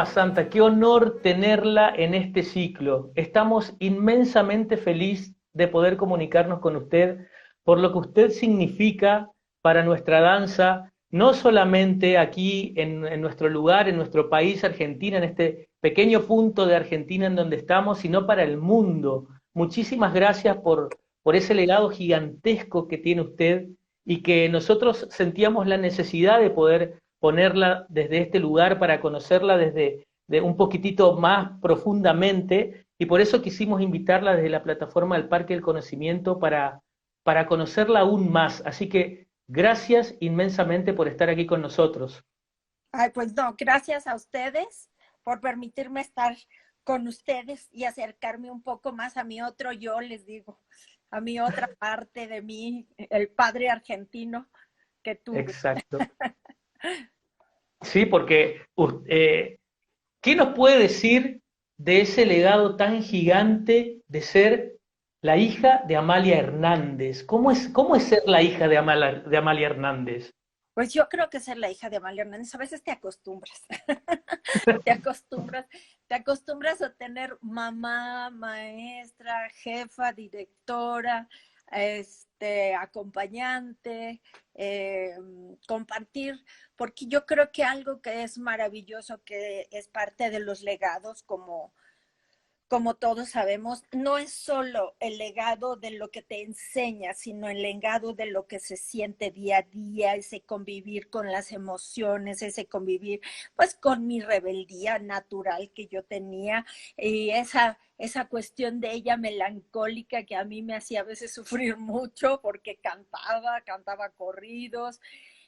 Santa, qué honor tenerla en este ciclo. Estamos inmensamente felices de poder comunicarnos con usted por lo que usted significa para nuestra danza, no solamente aquí en nuestro lugar, en nuestro país, Argentina, en este pequeño punto de Argentina en donde estamos, sino para el mundo. Muchísimas gracias por ese legado gigantesco que tiene usted y que nosotros sentíamos la necesidad de poder ponerla desde este lugar para conocerla desde un poquitito más profundamente y por eso quisimos invitarla desde la plataforma del Parque del Conocimiento para conocerla aún más. Así que gracias inmensamente por estar aquí con nosotros. Ay, pues no, gracias a ustedes por permitirme estar con ustedes y acercarme un poco más a mi otro yo, les digo, a mi otra parte de mí, el padre argentino que tuve. Exacto. Sí, porque ¿qué nos puede decir de ese legado tan gigante de ser la hija de Amalia Hernández? Cómo es ser la hija de Amalia Hernández? Pues yo creo que ser la hija de Amalia Hernández, a veces te acostumbras, te acostumbras, te acostumbras a tener mamá, maestra, jefa, directora, acompañante, compartir, porque yo creo que algo que es maravilloso, que es parte de los legados, como todos sabemos, no es solo el legado de lo que te enseña, sino el legado de lo que se siente día a día, ese convivir con las emociones, ese convivir pues con mi rebeldía natural que yo tenía y esa cuestión de ella melancólica que a mí me hacía a veces sufrir mucho porque cantaba corridos,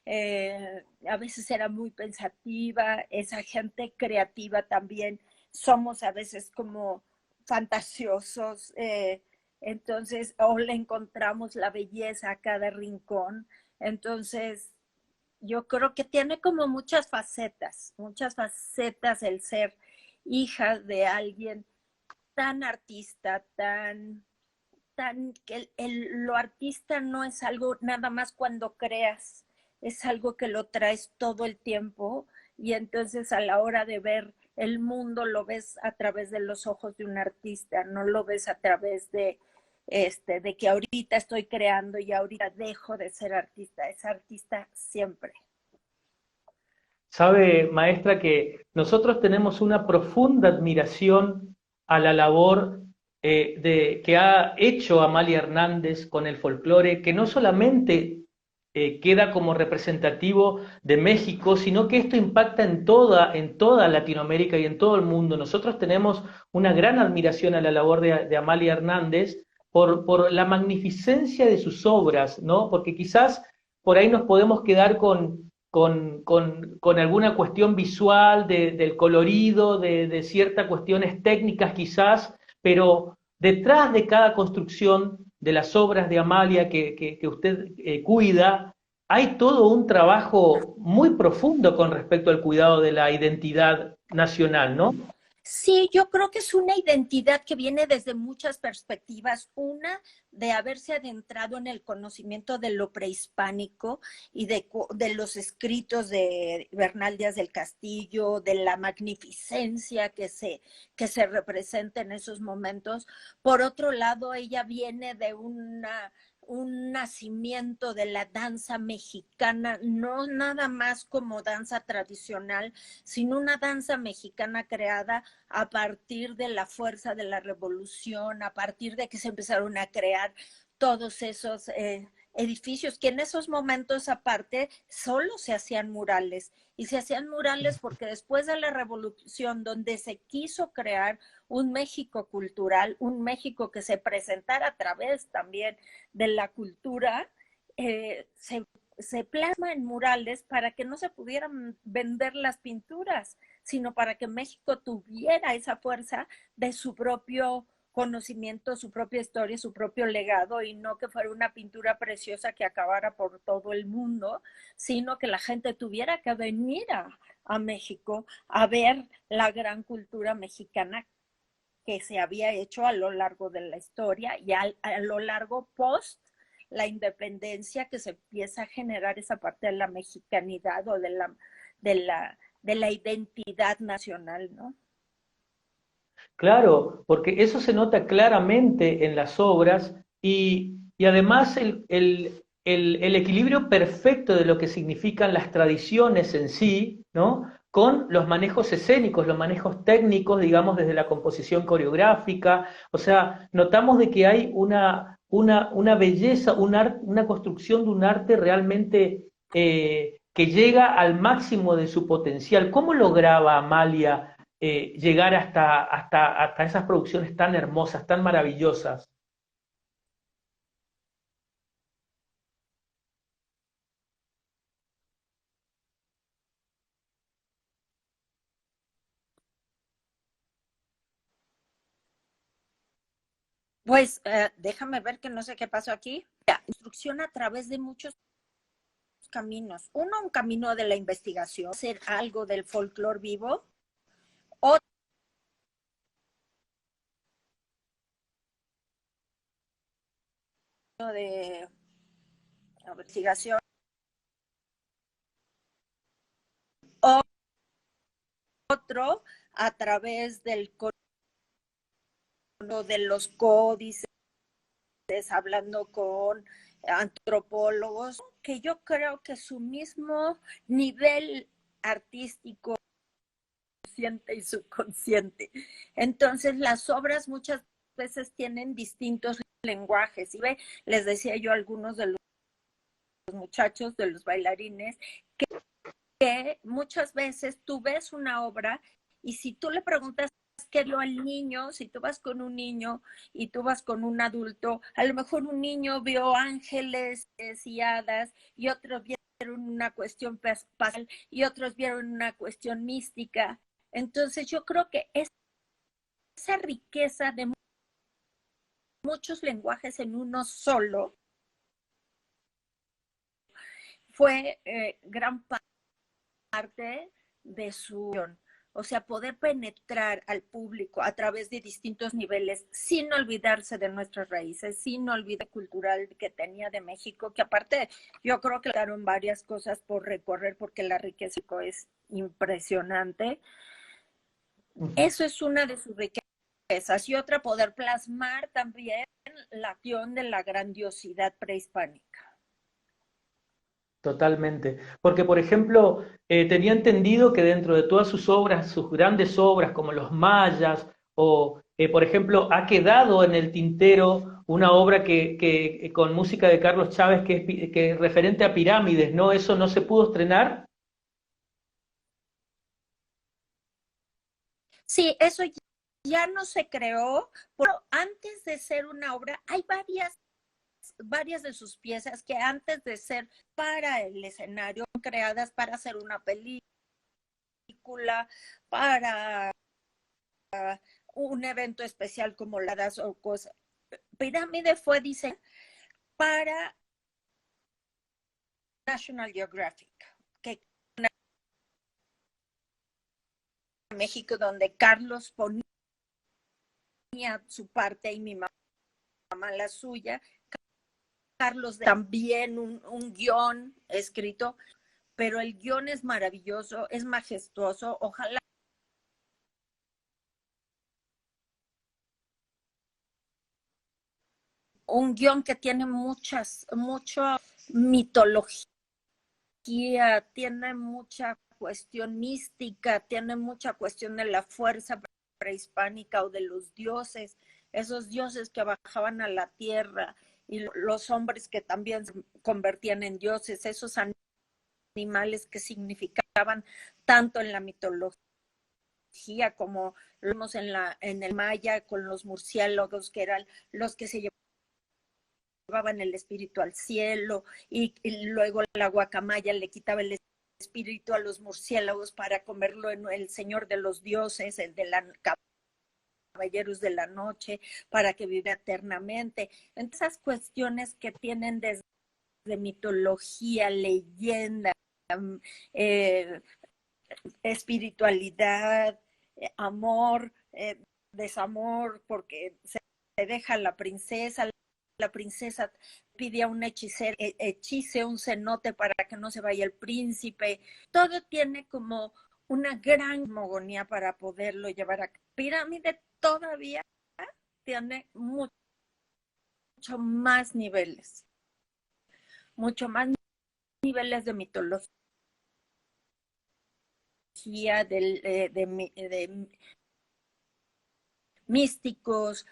a veces era muy pensativa, esa gente creativa también somos a veces como fantasiosos, entonces, o le encontramos la belleza a cada rincón, entonces yo creo que tiene como muchas facetas el ser hija de alguien tan artista, que lo artista no es algo nada más cuando creas, es algo que lo traes todo el tiempo y entonces a la hora de ver el mundo lo ves a través de los ojos de un artista, no lo ves a través de que ahorita estoy creando y ahorita dejo de ser artista, es artista siempre. Sabe, maestra, que nosotros tenemos una profunda admiración a la labor que ha hecho Amalia Hernández con el folclore, que no solamente queda como representativo de México, sino que esto impacta en toda Latinoamérica y en todo el mundo. Nosotros tenemos una gran admiración a la labor de Amalia Hernández por la magnificencia de sus obras, ¿no? Porque quizás por ahí nos podemos quedar con alguna cuestión visual, del colorido, de ciertas cuestiones técnicas quizás, pero detrás de cada construcción de las obras de Amalia que usted cuida, hay todo un trabajo muy profundo con respecto al cuidado de la identidad nacional, ¿no? Sí, yo creo que es una identidad que viene desde muchas perspectivas. Una, de haberse adentrado en el conocimiento de lo prehispánico y de los escritos de Bernal Díaz del Castillo, de la magnificencia que se representa en esos momentos. Por otro lado, ella viene de un nacimiento de la danza mexicana, no nada más como danza tradicional, sino una danza mexicana creada a partir de la fuerza de la revolución, a partir de que se empezaron a crear todos esos edificios que en esos momentos aparte solo se hacían murales y se hacían murales porque después de la revolución donde se quiso crear un México cultural, un México que se presentara a través también de la cultura, se plasma en murales para que no se pudieran vender las pinturas, sino para que México tuviera esa fuerza de su propio conocimiento, su propia historia, su propio legado, y no que fuera una pintura preciosa que acabara por todo el mundo, sino que la gente tuviera que venir a México a ver la gran cultura mexicana que se había hecho a lo largo de la historia y a lo largo post la independencia, que se empieza a generar esa parte de la mexicanidad o de la identidad nacional, ¿no? Claro, porque eso se nota claramente en las obras y además el equilibrio perfecto de lo que significan las tradiciones en sí, ¿no? Con los manejos escénicos, los manejos técnicos, digamos, desde la composición coreográfica. O sea, notamos de que hay una belleza, una construcción de un arte realmente que llega al máximo de su potencial. ¿Cómo lograba Amalia llegar hasta esas producciones tan hermosas, tan maravillosas? Pues déjame ver que no sé qué pasó aquí. La instrucción a través de muchos caminos. Uno, un camino de la investigación, hacer algo del folclore vivo. Otro de investigación. Otro a través del de los códices, hablando con antropólogos, que yo creo que su mismo nivel artístico y subconsciente. Entonces, las obras muchas veces tienen distintos lenguajes. Y les decía yo a algunos de los muchachos, de los bailarines, que muchas veces tú ves una obra y si tú le preguntas qué vio al niño, si tú vas con un niño y tú vas con un adulto, a lo mejor un niño vio ángeles y hadas y otros vieron una cuestión pascal y otros vieron una cuestión mística. Entonces yo creo que esa riqueza de muchos lenguajes en uno solo fue gran parte de su, o sea, poder penetrar al público a través de distintos niveles sin olvidarse de nuestras raíces, sin olvidar cultural que tenía de México, que aparte yo creo que quedaron varias cosas por recorrer porque la riqueza es impresionante. Eso es una de sus riquezas y otra poder plasmar también la acción de la grandiosidad prehispánica. Totalmente. Porque, por ejemplo, tenía entendido que dentro de todas sus obras, sus grandes obras, como Los Mayas, o, por ejemplo, ha quedado en el tintero una obra que con música de Carlos Chávez que es referente a pirámides, ¿no? ¿Eso no se pudo estrenar? Sí, eso ya no se creó, pero antes de ser una obra, hay varias de sus piezas que antes de ser para el escenario, creadas para hacer una película, para un evento especial como las o cosas. Pirámide fue diseñada para National Geographic, que en México, donde Carlos ponía su parte y mi mamá la suya. Carlos también un guión escrito, pero el guión es maravilloso, es majestuoso. Ojalá un guión que tiene mucha mitología, tiene mucha cuestión mística, tiene mucha cuestión de la fuerza prehispánica o de los dioses, esos dioses que bajaban a la tierra y los hombres que también se convertían en dioses, esos animales que significaban tanto en la mitología como lo vemos en el maya con los murciélagos que eran los que se llevaban el espíritu al cielo y luego la guacamaya le quitaba el espíritu a los murciélagos para comerlo en el señor de los dioses, el de la caballeros de la noche, para que viva eternamente. Entonces, esas cuestiones que tienen desde mitología, leyenda, eh, espiritualidad, amor, desamor, porque se deja la princesa, la princesa pide a un hechicero hechice un cenote para que no se vaya el príncipe. Todo tiene como una gran cosmogonía para poderlo llevar a cabo. Pirámide todavía tiene mucho más niveles, mucho más niveles de mitología, de místicos,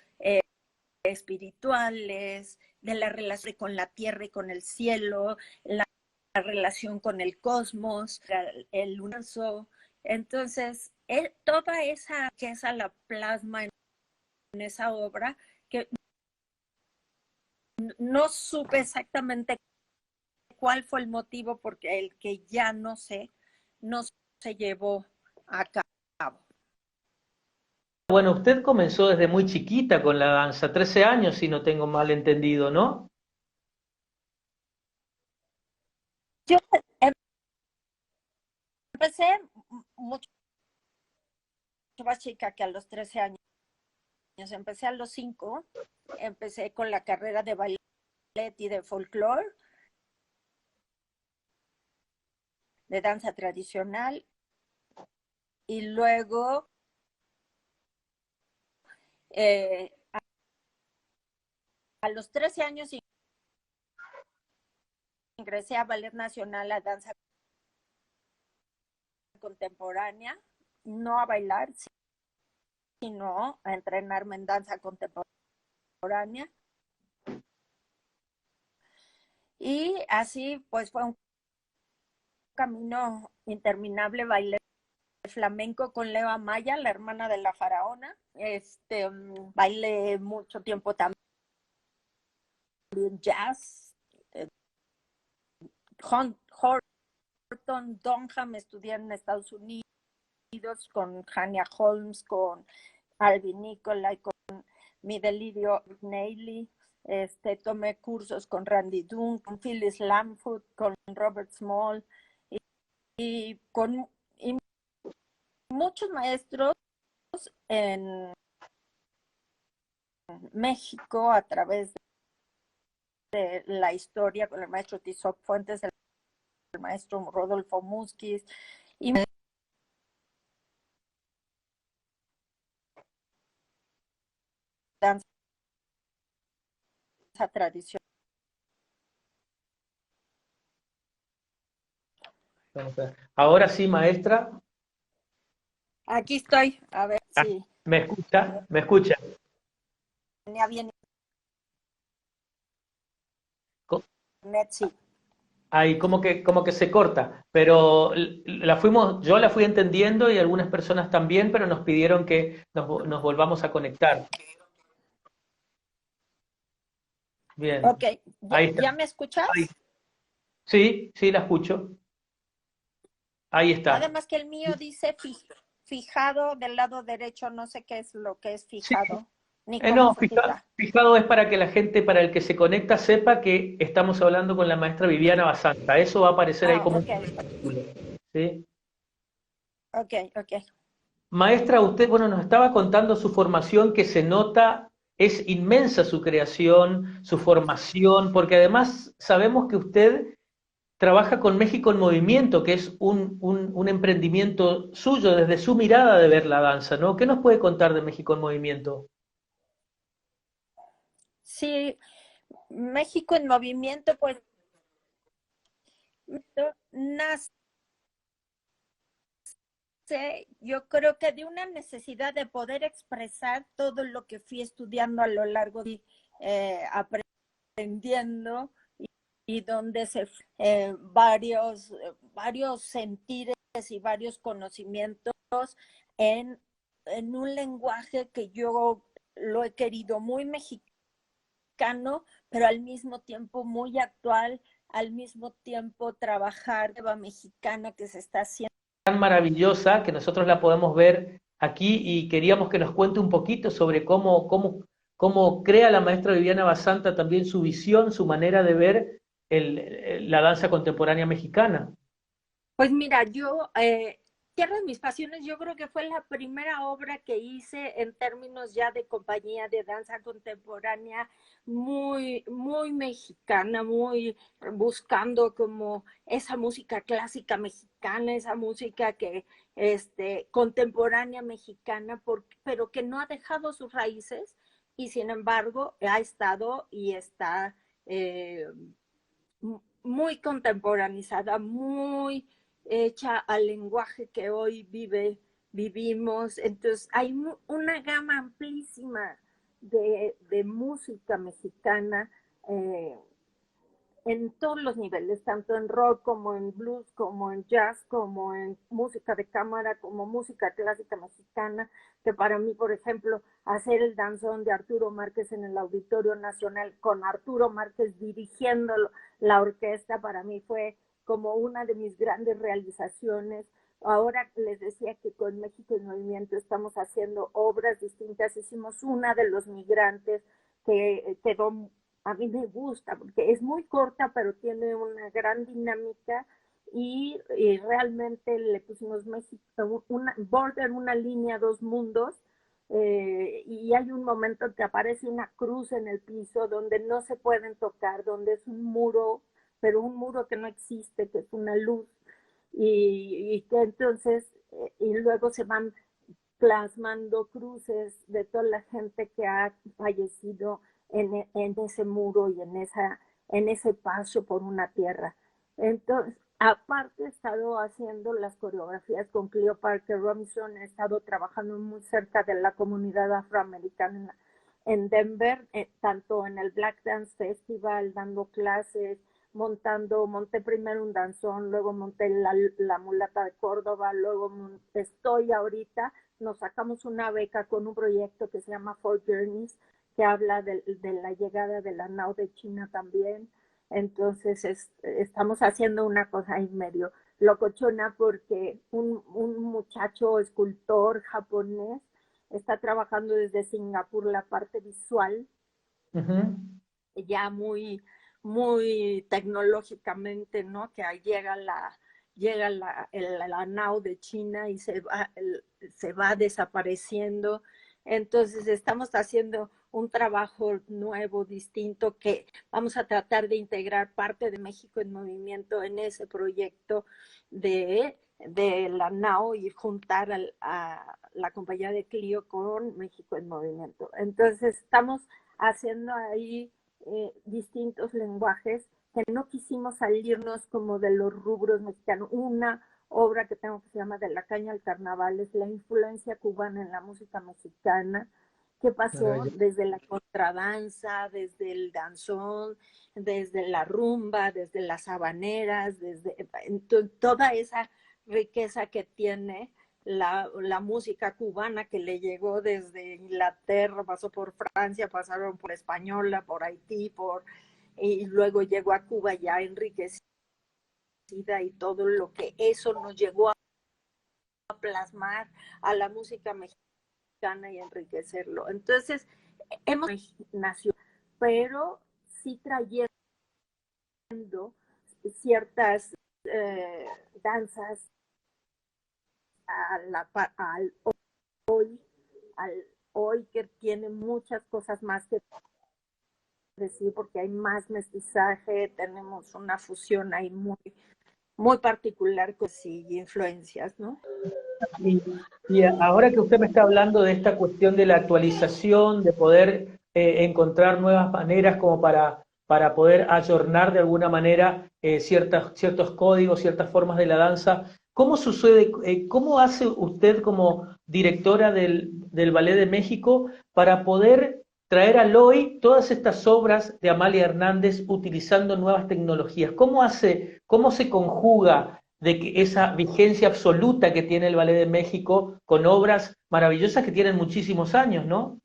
espirituales, de la relación con la tierra y con el cielo, la relación con el cosmos, el universo. Entonces, toda esa riqueza la plasma en esa obra que no supe exactamente cuál fue el motivo, porque el que ya no sé, no se llevó a cabo. Bueno, usted comenzó desde muy chiquita con la danza, 13 años si no tengo mal entendido, ¿no? Yo empecé mucho más chica que a los 13 años. Empecé a los 5, empecé con la carrera de ballet y de folclore, de danza tradicional, y luego a los 13 años ingresé a Ballet Nacional, a danza contemporánea, no a bailar, sino a entrenarme en danza contemporánea. Y así pues fue un camino interminable. Bailé flamenco con Leo Amaya, la hermana de la faraona. Bailé mucho tiempo también jazz. Horton Donham, estudié en Estados Unidos con Hania Holmes, con Alvin Nicolai, con Mi Delirio Neily. Tomé cursos con Randy Dunn, con Phyllis Lamfoot, con Robert Small y con muchos maestros en México a través de la historia, con el maestro Tizoc Fuentes, el maestro Rodolfo Musquiz y danza tradicional. Ahora sí, maestra. Aquí estoy, a ver si ¿Me escucha? ¿Me escucha? venía bien. Sí. Ahí como que se corta, pero yo la fui entendiendo y algunas personas también, pero nos pidieron que nos volvamos a conectar. Bien. Ok, Ahí está. ¿ya me escuchas? Ahí. Sí, sí, la escucho. Ahí Nada está. más que el mío dice fijado del lado derecho, no sé qué es lo que es Sí. fijado, ni cómo No, se quita. fijado es para que la gente, para el que se conecta, sepa que estamos hablando con la maestra Viviana Basanta. Eso va a aparecer ahí como un Okay. círculo, ¿sí? Ok. Maestra, usted, bueno, nos estaba contando su formación que se nota, es inmensa su creación, su formación, porque además sabemos que usted trabaja con México en Movimiento, que es un emprendimiento suyo desde su mirada de ver la danza, ¿no? ¿Qué nos puede contar de México en Movimiento? Sí, México en Movimiento, pues nace, yo creo que de una necesidad de poder expresar todo lo que fui estudiando a lo largo de aprendiendo y donde varios sentires y varios conocimientos en, en un lenguaje que yo lo he querido muy mexicano, pero al mismo tiempo muy actual, al mismo tiempo trabajar de mexicana que se está haciendo. Tan maravillosa que nosotros la podemos ver aquí y queríamos que nos cuente un poquito sobre cómo crea la maestra Viviana Basanta también su visión, su manera de ver la danza contemporánea mexicana. Pues mira, yo Tierra de mis pasiones, yo creo que fue la primera obra que hice en términos ya de compañía de danza contemporánea, muy mexicana, muy buscando como esa música clásica mexicana, esa música que, contemporánea mexicana, pero que no ha dejado sus raíces y sin embargo ha estado y está eh, muy contemporanizada, muy hecha al lenguaje que hoy vivimos. Entonces hay una gama amplísima de música mexicana eh, en todos los niveles, tanto en rock como en blues, como en jazz, como en música de cámara, como música clásica mexicana, que para mí, por ejemplo, hacer el danzón de Arturo Márquez en el Auditorio Nacional con Arturo Márquez dirigiendo la orquesta, para mí fue como una de mis grandes realizaciones. Ahora les decía que con México en Movimiento estamos haciendo obras distintas. Hicimos una de los migrantes que quedó, a mí me gusta porque es muy corta, pero tiene una gran dinámica y realmente le pusimos México, border, una línea, dos mundos. Y hay un momento que aparece una cruz en el piso donde no se pueden tocar, donde es un muro, pero un muro que no existe, que es una luz, y que entonces, y luego se van plasmando cruces de toda la gente que ha fallecido en ese muro y en ese paso por una tierra. Entonces, aparte he estado haciendo las coreografías con Cleo Parker Robinson, he estado trabajando muy cerca de la comunidad afroamericana en Denver, tanto en el Black Dance Festival, dando clases, monté primero un danzón, luego monté la mulata de Córdoba, luego estoy ahorita, nos sacamos una beca con un proyecto que se llama Four Journeys, que habla de la llegada de la nao de China también. Entonces estamos haciendo una cosa ahí medio locochona porque un muchacho escultor japonés está trabajando desde Singapur la parte visual, Ujú. ya muy tecnológicamente, ¿no? Que ahí llega la nao de China y se va desapareciendo. Entonces estamos haciendo un trabajo nuevo, distinto, que vamos a tratar de integrar parte de México en Movimiento en ese proyecto de la NAO y juntar a la compañía de Clio con México en Movimiento. Entonces estamos haciendo ahí distintos lenguajes que no quisimos salirnos como de los rubros mexicanos. Una obra que tengo que se llama De la caña al carnaval es la influencia cubana en la música mexicana. ¿Qué pasó Maravilloso. desde la contradanza, desde el danzón, desde la rumba, desde las habaneras, desde toda esa riqueza que tiene la música cubana que le llegó desde Inglaterra, pasó por Francia, pasaron por Española, por Haití, y luego llegó a Cuba ya enriquecida y todo lo que eso nos llegó a plasmar a la música mexicana y enriquecerlo. Entonces, hemos nacido, pero sí trayendo ciertas danzas a al hoy, al hoy que tiene muchas cosas más que decir porque hay más mestizaje, tenemos una fusión ahí muy particular con sí, influencias, ¿no? Y, y ahora que usted me está hablando de esta cuestión de la actualización, de poder encontrar nuevas maneras como para poder ayornar de alguna manera ciertos códigos, ciertas formas de la danza, ¿cómo sucede, cómo hace usted como directora del Ballet de México para poder traer al hoy todas estas obras de Amalia Hernández utilizando nuevas tecnologías? ¿Cómo hace, cómo se conjuga de que esa vigencia absoluta que tiene el Ballet de México con obras maravillosas que tienen muchísimos años, ¿no?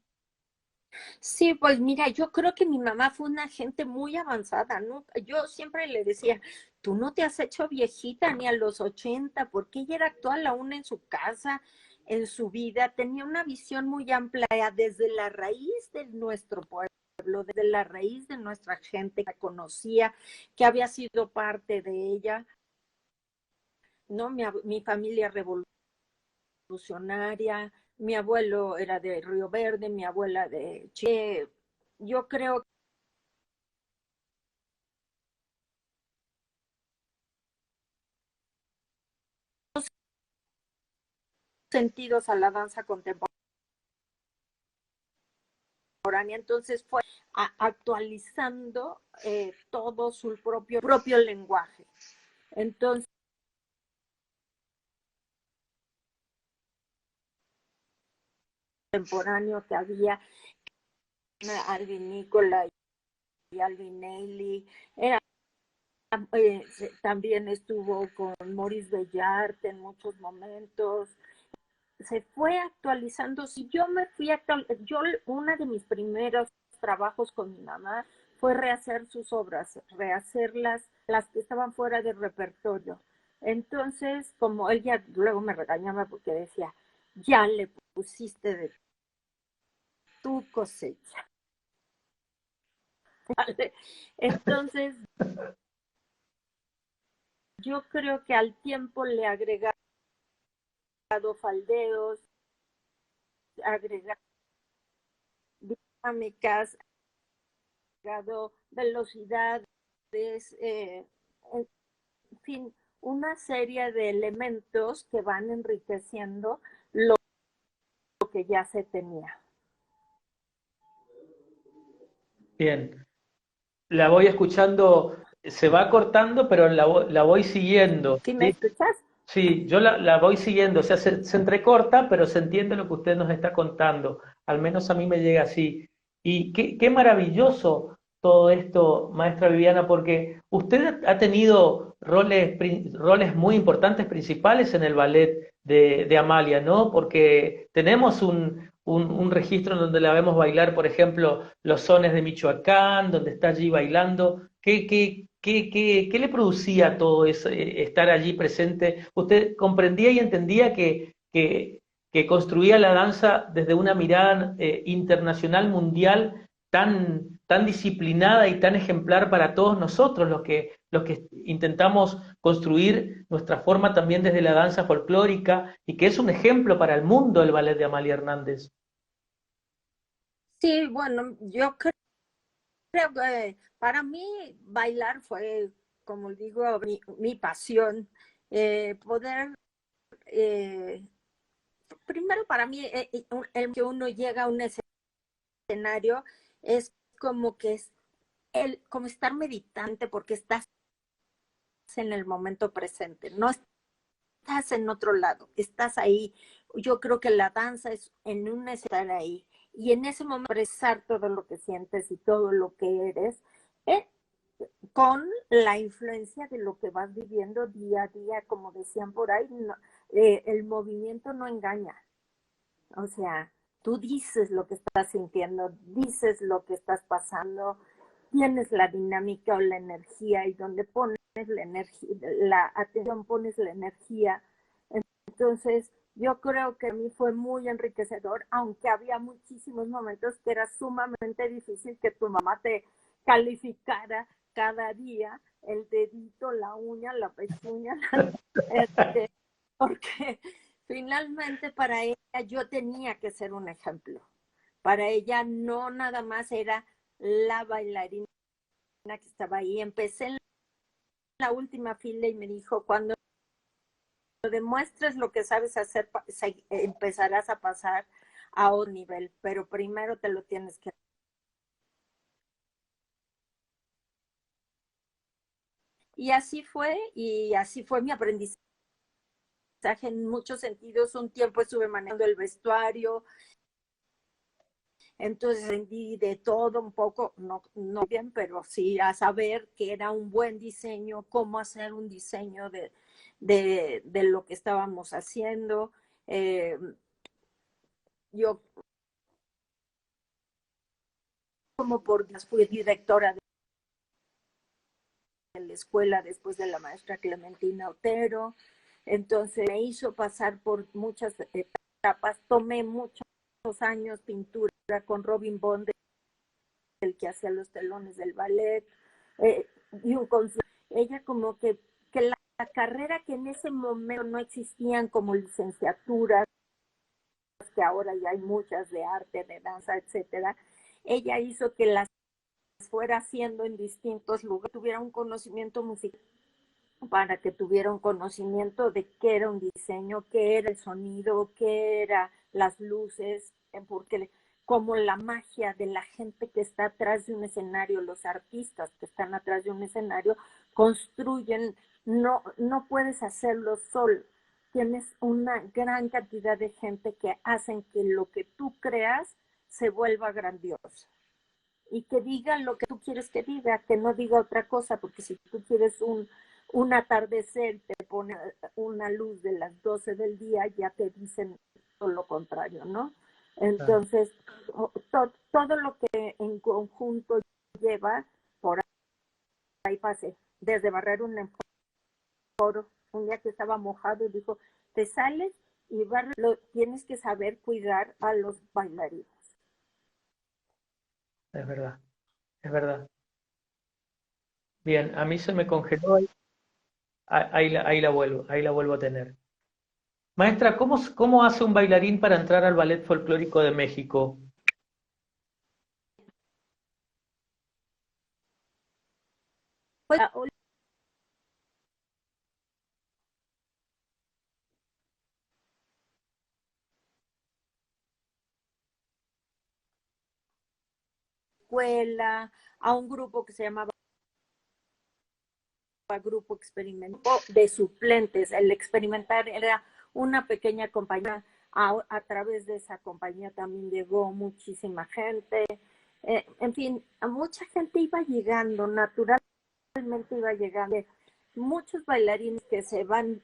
Sí, pues mira, yo creo que mi mamá fue una gente muy avanzada, ¿no? Yo siempre le decía, tú no te has hecho viejita ni a los 80, porque ella era actual aún en su casa, en su vida, tenía una visión muy amplia desde la raíz de nuestro pueblo, desde la raíz de nuestra gente que conocía, que había sido parte de ella, ¿no? Mi familia revolucionaria revolucionaria, mi abuelo era de Río Verde, mi abuela de Chile. Yo creo sentidos a la danza contemporánea, entonces fue actualizando todo su propio lenguaje. Entonces, contemporáneo que había Alvin Nicola y Alvin Ailey, también estuvo con Maurice Bellart en muchos momentos. Se fue actualizando. Si yo me fui una de mis primeros trabajos con mi mamá fue rehacer sus obras, rehacer las que estaban fuera del repertorio. Entonces, como ella luego me regañaba porque decía, ya le pusiste de tu cosecha. ¿Vale? Entonces, yo creo que al tiempo le he agregado faldeos, agregado dinámicas, agregado velocidades, en fin, una serie de elementos que van enriqueciendo lo que ya se tenía. Bien, la voy escuchando, se va cortando, pero la voy siguiendo. ¿Sí me ¿Sí? escuchas? Sí, yo la voy siguiendo, o sea, se entrecorta, pero se entiende lo que usted nos está contando. Al menos a mí me llega así. Y qué maravilloso todo esto, maestra Viviana, porque usted ha tenido roles muy importantes, principales en el ballet de Amalia, ¿no? Porque tenemos un registro en donde la vemos bailar, por ejemplo, los sones de Michoacán, donde está allí bailando. ¿Qué le producía todo eso, estar allí presente? ¿Usted comprendía y entendía que construía la danza desde una mirada internacional, mundial, tan disciplinada y tan ejemplar para todos nosotros, los que intentamos construir nuestra forma también desde la danza folclórica, y que es un ejemplo para el mundo el ballet de Amalia Hernández? Sí, bueno, yo creo que para mí bailar fue, como digo, mi pasión. Poder, eh, primero para mí, el que uno llega a un escenario es como que es como estar meditante porque estás en el momento presente, no estás en otro lado, estás ahí. Yo creo que la danza es en un estar ahí y en ese momento expresar todo lo que sientes y todo lo que eres, eh, con la influencia de lo que vas viviendo día a día, como decían por ahí, no, el movimiento no engaña. O sea, tú dices lo que estás sintiendo, dices lo que estás pasando, tienes la dinámica o la energía y donde pones la energía, la atención pones la energía. Entonces, yo creo que a mí fue muy enriquecedor, aunque había muchísimos momentos que era sumamente difícil que tu mamá te calificara cada día el dedito, la uña, la pezuña, porque finalmente para ella yo tenía que ser un ejemplo. Para ella no nada más era la bailarina que estaba ahí. Empecé en la última fila y me dijo, cuando demuestres lo que sabes hacer, empezarás a pasar a otro nivel, pero primero te lo tienes que... Y así fue mi aprendizaje en muchos sentidos. Un tiempo estuve manejando el vestuario, entonces aprendí de todo un poco, no bien, pero sí a saber que era un buen diseño, cómo hacer un diseño de lo que estábamos haciendo. Yo como fui directora de la escuela después de la maestra Clementina Otero, entonces me hizo pasar por muchas etapas, tomé muchos años pintura con Robin Bond, el que hacía los telones del ballet, y ella como que la carrera que en ese momento no existían como licenciaturas, que ahora ya hay muchas de arte, de danza, etcétera, ella hizo que las fuera haciendo en distintos lugares, tuviera un conocimiento musical, para que tuviera un conocimiento de qué era un diseño, qué era el sonido, qué eran las luces, porque como la magia de la gente que está atrás de un escenario, los artistas que están atrás de un escenario, construyen, no puedes hacerlo solo. Tienes una gran cantidad de gente que hacen que lo que tú creas se vuelva grandioso. Y que diga lo que tú quieres que diga, que no diga otra cosa, porque si tú quieres un atardecer, te pone una luz de las 12 del día, ya te dicen todo lo contrario, ¿no? Entonces, todo lo que en conjunto lleva, por ahí pasé, desde barrer un foro, un día que estaba mojado y dijo, te sales y tienes que saber cuidar a los bailarines. Es verdad, es verdad. Bien, a mí se me congeló ahí, ahí la vuelvo a tener. Maestra, ¿cómo hace un bailarín para entrar al Ballet Folclórico de México? Pues, escuela, a un grupo que se llamaba Grupo Experimental de suplentes. El experimentar era una pequeña compañía. A través de esa compañía también llegó muchísima gente. En fin, a mucha gente iba llegando, naturalmente iba llegando. Muchos bailarines que se van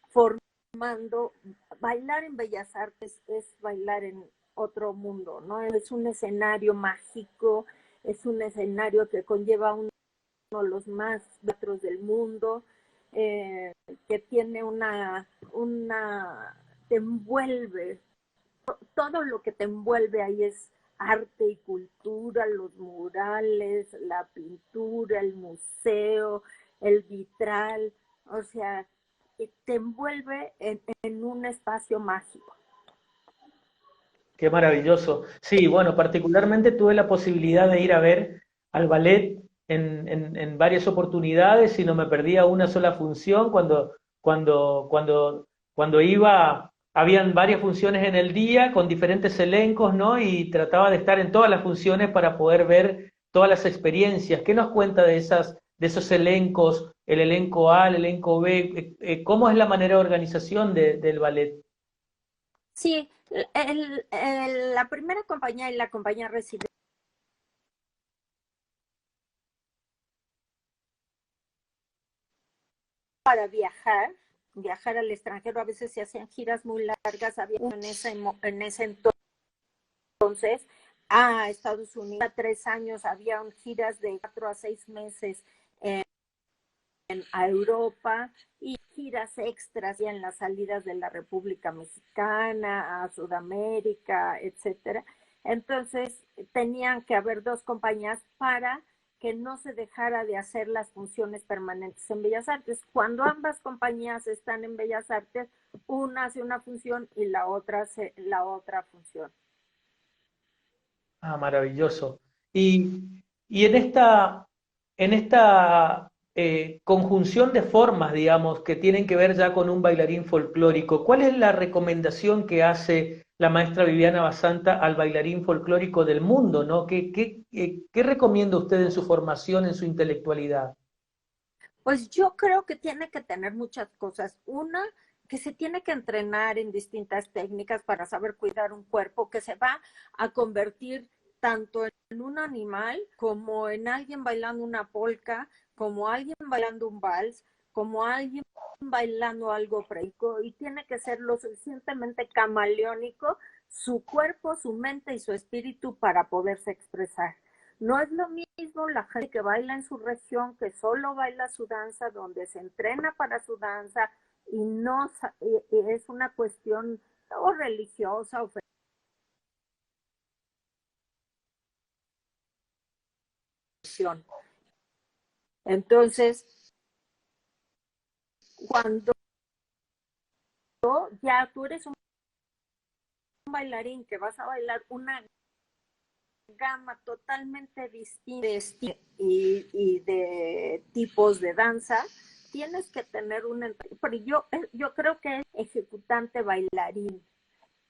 formando. Bailar en Bellas Artes es bailar en otro mundo, ¿no? Es un escenario mágico, es un escenario que conlleva uno de los más teatros del mundo, que tiene te envuelve, todo lo que te envuelve ahí es arte y cultura, los murales, la pintura, el museo, el vitral, o sea, te envuelve en un espacio mágico. Qué maravilloso. Sí, bueno, particularmente tuve la posibilidad de ir a ver al ballet en varias oportunidades y no me perdía una sola función. Cuando iba, habían varias funciones en el día con diferentes elencos, ¿no? Y trataba de estar en todas las funciones para poder ver todas las experiencias. ¿Qué nos cuenta de esos elencos, el elenco A, el elenco B? ¿Cómo es la manera de organización del ballet? Sí, la primera compañía y la compañía residente para viajar al extranjero, a veces se hacían giras muy largas, había en ese entonces a Estados Unidos, a 3 años, había giras de 4 a 6 meses a Europa y giras extras ya en las salidas de la República Mexicana, a Sudamérica, etcétera. Entonces tenían que haber dos compañías para que no se dejara de hacer las funciones permanentes en Bellas Artes. Cuando ambas compañías están en Bellas Artes, una hace una función y la otra hace la otra función. Ah, maravilloso. Y en esta conjunción de formas, digamos, que tienen que ver ya con un bailarín folclórico, ¿cuál es la recomendación que hace la maestra Viviana Basanta al bailarín folclórico del mundo, ¿no? ¿Qué recomienda usted en su formación, en su intelectualidad? Pues yo creo que tiene que tener muchas cosas. Una, que se tiene que entrenar en distintas técnicas para saber cuidar un cuerpo que se va a convertir tanto en un animal como en alguien bailando una polca, como alguien bailando un vals, como alguien bailando algo preico, y tiene que ser lo suficientemente camaleónico su cuerpo, su mente y su espíritu para poderse expresar. No es lo mismo la gente que baila en su región, que solo baila su danza, donde se entrena para su danza y no y es una cuestión o religiosa o religión. Entonces, cuando ya tú eres un bailarín que vas a bailar una gama totalmente distinta y de tipos de danza, tienes que tener pero yo creo que es ejecutante bailarín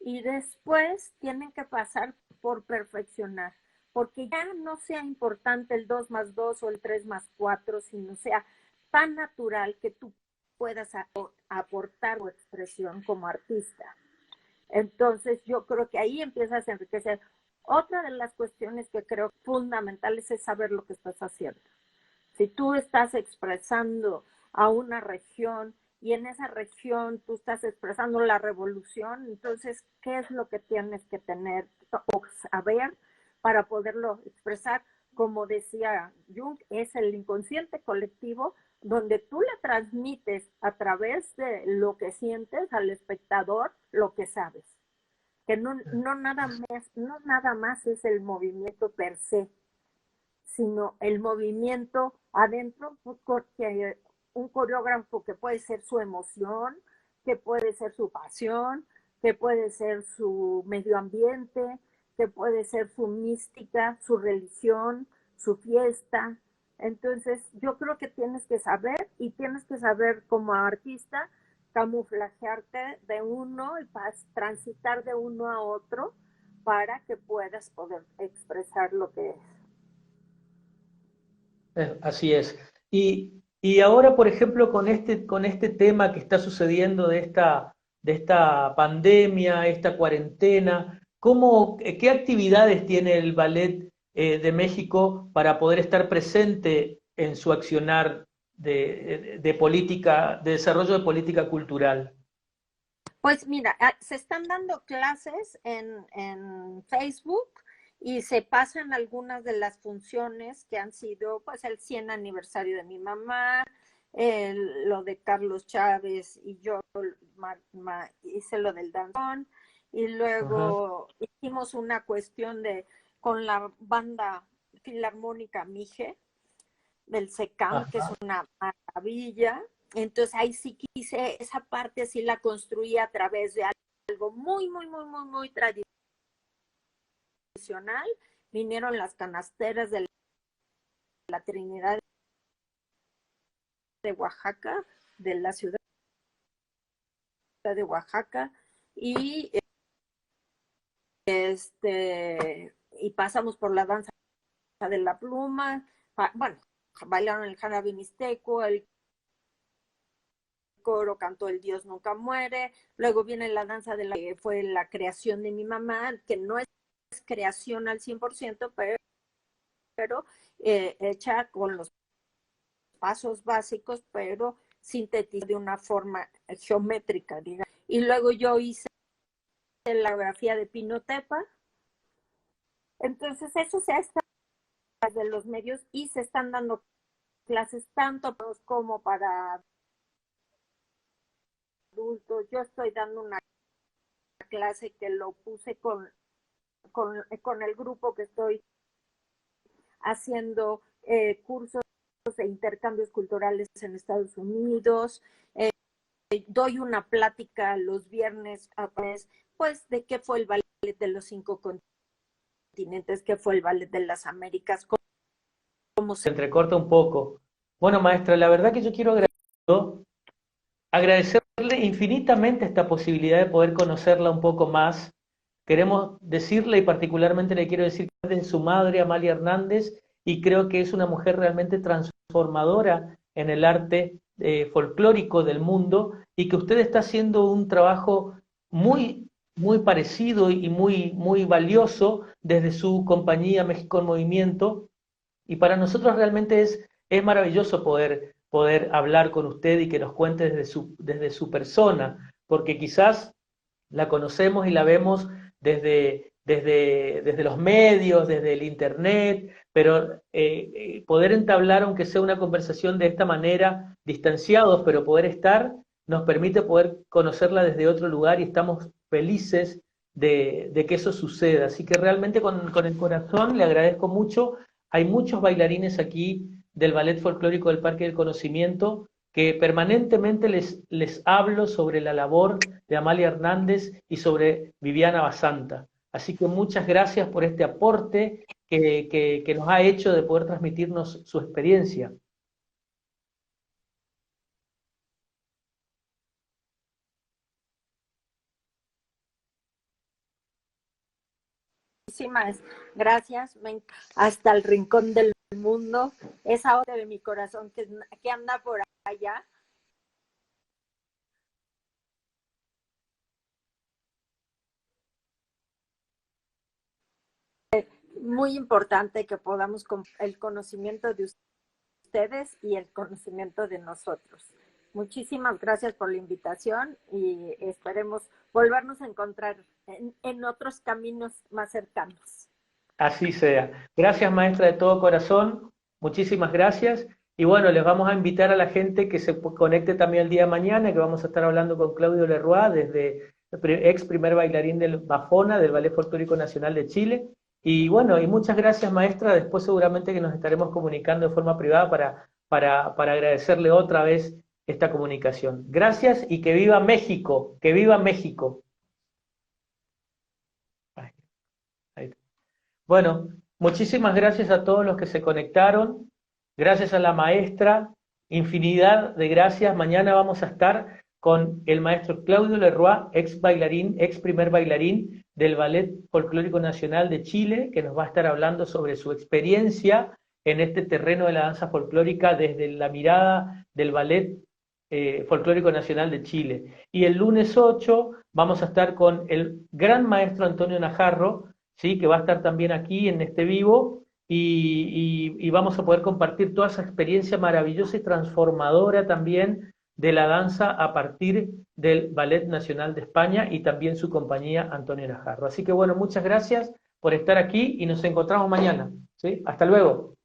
y después tienen que pasar por perfeccionar, porque ya no sea importante el 2 más 2 o el 3 más 4, sino sea tan natural que tú puedas aportar tu expresión como artista. Entonces yo creo que ahí empiezas a enriquecer. Otra de las cuestiones que creo fundamentales es saber lo que estás haciendo. Si tú estás expresando a una región y en esa región tú estás expresando la revolución, entonces, ¿qué es lo que tienes que tener o saber para poderlo expresar? Como decía Jung, es el inconsciente colectivo donde tú le transmites a través de lo que sientes al espectador lo que sabes. Que no nada más es el movimiento per se, sino el movimiento adentro, porque un coreógrafo que puede ser su emoción, que puede ser su pasión, que puede ser su medio ambiente, que puede ser su mística, su religión, su fiesta. Entonces, yo creo que tienes que saber, y tienes que saber como artista, camuflajearte de uno y transitar de uno a otro para que puedas poder expresar lo que es. Así es. Y ahora, por ejemplo, con este tema que está sucediendo de esta pandemia, esta cuarentena, qué actividades tiene el Ballet de México para poder estar presente en su accionar de política, de desarrollo de política cultural? Pues mira, se están dando clases en Facebook y se pasan algunas de las funciones que han sido pues el 100 aniversario de mi mamá, lo de Carlos Chávez y yo hice lo del danzón y Ajá, luego hicimos una cuestión con la banda filarmónica Mije del SECAM, que es ajá. una maravilla. Entonces ahí sí quise, esa parte sí la construí a través de algo muy tradicional. Vinieron las canasteras de la Trinidad de Oaxaca, de la ciudad de Oaxaca, y y pasamos por la danza de la pluma, bueno, bailaron el jarabe mixteco, el coro cantó El Dios Nunca Muere, luego viene la danza de la que fue la creación de mi mamá, que no es creación al 100%, pero hecha con los pasos básicos, pero sintetizada de una forma geométrica, digamos. Y luego yo hice la grafía de Pinotepa, entonces eso se ha estado de los medios y se están dando clases tanto como para adultos. Yo estoy dando una clase que lo puse con el grupo que estoy haciendo cursos de intercambios culturales en Estados Unidos. Doy una plática los viernes, pues, de qué fue el ballet de los 5 continentes, qué fue el ballet de las Américas, cómo Se se... entrecorta un poco. Bueno, maestra, la verdad que yo quiero agradecerle infinitamente esta posibilidad de poder conocerla un poco más. Queremos decirle, y particularmente le quiero decir que es su madre, Amalia Hernández, y creo que es una mujer realmente transformadora en el arte folclórico del mundo, y que usted está haciendo un trabajo muy parecido y muy valioso desde su compañía México en Movimiento, y para nosotros realmente es maravilloso poder hablar con usted y que nos cuente desde su persona, porque quizás la conocemos y la vemos desde los medios, desde el internet, pero poder entablar, aunque sea una conversación de esta manera, distanciados, pero poder estar, nos permite poder conocerla desde otro lugar y estamos felices de que eso suceda. Así que realmente con el corazón le agradezco mucho. Hay muchos bailarines aquí del Ballet Folclórico del Parque del Conocimiento que permanentemente les hablo sobre la labor de Amalia Hernández y sobre Viviana Basanta. Así que muchas gracias por este aporte que nos ha hecho de poder transmitirnos su experiencia. Muchísimas gracias. Hasta el rincón del mundo. Esa otra de mi corazón que anda por allá. Muy importante que podamos el conocimiento de ustedes y el conocimiento de nosotros. Muchísimas gracias por la invitación y esperemos volvernos a encontrar en otros caminos más cercanos. Así sea. Gracias, maestra, de todo corazón. Muchísimas gracias. Y bueno, les vamos a invitar a la gente que se conecte también el día de mañana, que vamos a estar hablando con Claudio Leroy, desde ex primer bailarín del Bafona, del Ballet Folclórico Nacional de Chile. Y bueno, y muchas gracias, maestra. Después seguramente que nos estaremos comunicando de forma privada para agradecerle otra vez esta comunicación. Gracias y que viva México, que viva México. Ahí. Bueno, muchísimas gracias a todos los que se conectaron, gracias a la maestra, infinidad de gracias. Mañana vamos a estar con el maestro Claudio Leroy, ex bailarín, ex primer bailarín del Ballet Folclórico Nacional de Chile, que nos va a estar hablando sobre su experiencia en este terreno de la danza folclórica desde la mirada del Ballet Folclórico Nacional de Chile. Y el lunes 8 vamos a estar con el gran maestro Antonio Najarro, ¿sí? Que va a estar también aquí en este vivo y vamos a poder compartir toda esa experiencia maravillosa y transformadora también de la danza a partir del Ballet Nacional de España y también su compañía Antonio Najarro. Así que bueno, muchas gracias por estar aquí y nos encontramos mañana, ¿sí? Hasta luego.